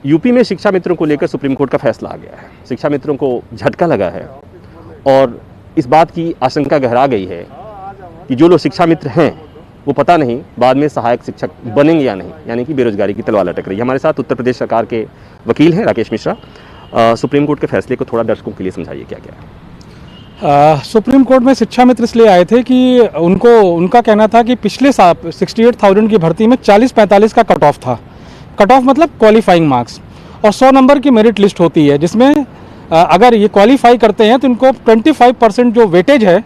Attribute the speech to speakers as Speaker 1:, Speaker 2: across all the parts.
Speaker 1: UP में शिक्षा मित्रों को लेकर सुप्रीम कोर्ट का फैसला आ गया है। शिक्षा मित्रों को झटका लगा है और इस बात की आशंका गहरा गई है कि जो लोग शिक्षा मित्र हैं वो पता नहीं बाद में सहायक शिक्षक बनेंगे या नहीं, यानी कि बेरोजगारी की तलवार लटक रही है। हमारे साथ उत्तर प्रदेश सरकार के वकील हैं राकेश मिश्रा। सुप्रीम कोर्ट के फैसले को थोड़ा दर्शकों के लिए समझाइए, क्या क्या है।
Speaker 2: सुप्रीम कोर्ट में शिक्षा मित्र इसलिए आए थे कि उनका कहना था कि पिछले साल 68,000 की भर्ती में 40-45 का कट ऑफ था। कट ऑफ मतलब क्वालिफाइंग मार्क्स, और 100 नंबर की मेरिट लिस्ट होती है जिसमें अगर ये क्वालिफाई करते हैं तो इनको 25% जो वेटेज है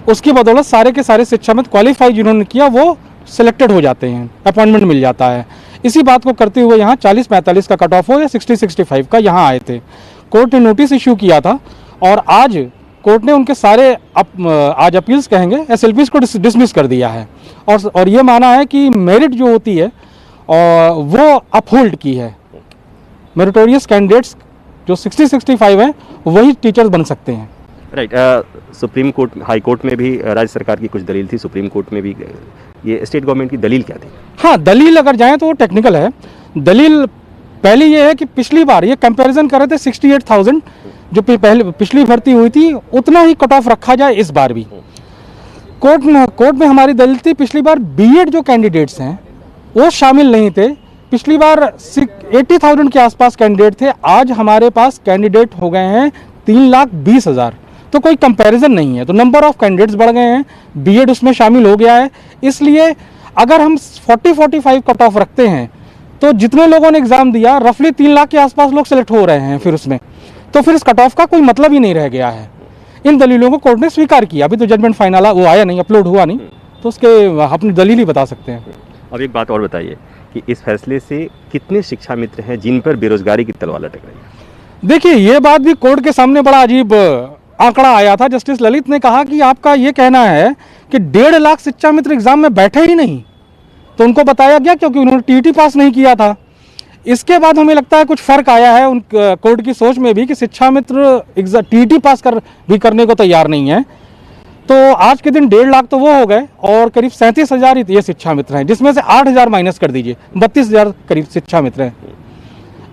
Speaker 2: उसकी बदौलत सारे के सारे शिक्षा मित्र क्वालिफाई जिन्होंने किया वो सिलेक्टेड हो जाते हैं, अपॉइंटमेंट मिल जाता है। इसी बात को करते हुए यहाँ 40-45 का कट ऑफ हो या 60-65 का यहाँ आए थे। कोर्ट ने नोटिस इश्यू किया था और आज कोर्ट ने उनके सारे आज अपील्स कहेंगे SLPs को डिसमिस कर दिया है और ये माना है कि मेरिट जो होती है वो अपहोल्ड की है। मेरिटोरियस कैंडिडेट्स जो 60-65 हैं वही टीचर्स बन सकते हैं।
Speaker 1: Right. Supreme court, high court में भी राज्य सरकार की कुछ दलील थी, सुप्रीम कोर्ट में भी ये स्टेट गवर्नमेंट की दलील क्या थी?
Speaker 2: हाँ, दलील अगर जाएं तो वो टेक्निकल है। दलील पहली ये है कि पिछली बार ये कंपैरिजन कर रहे थे 68,000 जो पिछली भर्ती हुई थी उतना ही कट ऑफ रखा जाए इस बार भी। कोर्ट में हमारी दलील थी पिछली बार बीएड जो कैंडिडेट्स हैं वो शामिल नहीं थे। पिछली बार 80,000 के आसपास कैंडिडेट थे, आज हमारे पास कैंडिडेट हो गए हैं 3,20,000। तो कोई कंपैरिजन नहीं है, तो नंबर ऑफ कैंडिडेट्स बढ़ गए हैं, बीएड उसमें शामिल हो गया है। इसलिए अगर हम 40-45 कट ऑफ रखते हैं तो जितने लोगों ने एग्जाम दिया रफली 3 लाख के आसपास लोग सेलेक्ट हो रहे हैं फिर उसमें, तो फिर इस कट ऑफ का कोई मतलब ही नहीं रह गया है। इन दलीलों को कोर्ट ने स्वीकार किया। अभी तो जजमेंट फाइनल वो आया नहीं, अपलोड हुआ नहीं, तो उसके अपनी दलील ही बता सकते हैं।
Speaker 1: अब एक बात और बताइए कि इस फैसले से कितने शिक्षा मित्र हैं जिन पर बेरोजगारी की तलवार लटक रही है?
Speaker 2: देखिए, ये बात भी कोर्ट के सामने बड़ा अजीब आंकड़ा आया था। जस्टिस ललित ने कहा कि आपका ये कहना है कि 1.5 लाख शिक्षा मित्र एग्जाम में बैठे ही नहीं, तो उनको बताया गया क्योंकि उन्होंने टीईटी पास नहीं किया था। इसके बाद हमें लगता है कुछ फर्क आया है उन कोर्ट की सोच में भी कि शिक्षा मित्र टीईटी पास भी करने को तैयार नहीं है। तो आज के दिन 1.5 लाख तो वो हो गए और करीब 37,000 ये शिक्षा मित्र हैं, जिसमें से 8,000 माइनस कर दीजिए, 32,000 करीब शिक्षा मित्र हैं।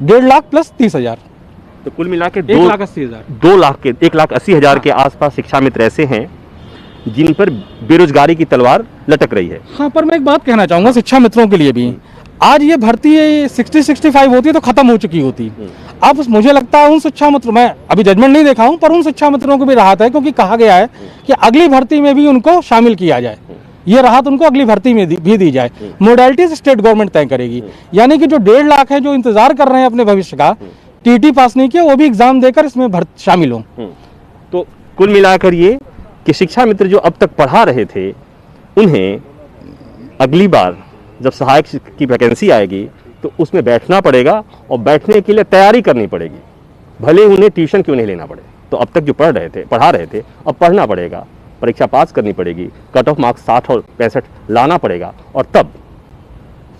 Speaker 2: 1.5 लाख प्लस 30,000,
Speaker 1: तो कुल मिला के
Speaker 2: 1,80,000
Speaker 1: के आसपास शिक्षा मित्र ऐसे हैं जिन पर बेरोजगारी की तलवार लटक रही है।
Speaker 2: हाँ, पर मैं एक बात कहना चाहूंगा शिक्षा मित्रों के लिए भी, आज ये भर्ती 60-65 होती है तो खत्म हो चुकी होती। अब मुझे लगता है उन शिक्षा मित्र, मैं अभी जजमेंट नहीं देखा हूं, पर उन शिक्षा मित्रों को भी राहत है क्योंकि कहा गया है कि अगली भर्ती में भी उनको शामिल किया जाए। ये राहत उनको अगली भर्ती में भी दी जाए। मोडालिटीज स्टेट गवर्नमेंट तय करेगी, यानी कि जो 1.5 लाख है जो इंतजार कर रहे हैं अपने भविष्य का, टीटी पास नहीं किया, वो भी एग्जाम देकर इसमें शामिल हों।
Speaker 1: तो कुल मिलाकर ये कि शिक्षा मित्र जो अब तक पढ़ा रहे थे उन्हें अगली बार जब सहायक की वैकेंसी आएगी तो उसमें बैठना पड़ेगा और बैठने के लिए तैयारी करनी पड़ेगी, भले उन्हें ट्यूशन क्यों नहीं लेना पड़े। तो अब तक जो पढ़ा रहे थे अब पढ़ना पड़ेगा, परीक्षा पास करनी पड़ेगी, कट ऑफ मार्क्स 60 और 65 लाना पड़ेगा और तब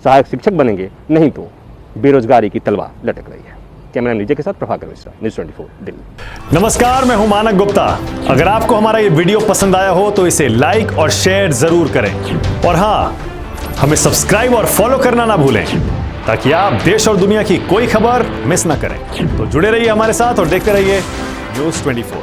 Speaker 1: सहायक शिक्षक बनेंगे, नहीं तो बेरोजगारी की तलवार लटक रही है। कैमरा नीचे के साथ प्रभाकर मिश्रा, न्यूज़ 24 दिल्ली।
Speaker 3: नमस्कार, मैं हूं मानक गुप्ता। अगर आपको हमारा ये वीडियो पसंद आया हो तो इसे लाइक और शेयर जरूर करें और हाँ, हमें सब्सक्राइब और फॉलो करना ना भूलें ताकि आप देश और दुनिया की कोई खबर मिस ना करें। तो जुड़े रहिए हमारे साथ और देखते रहिए न्यूज़ 24।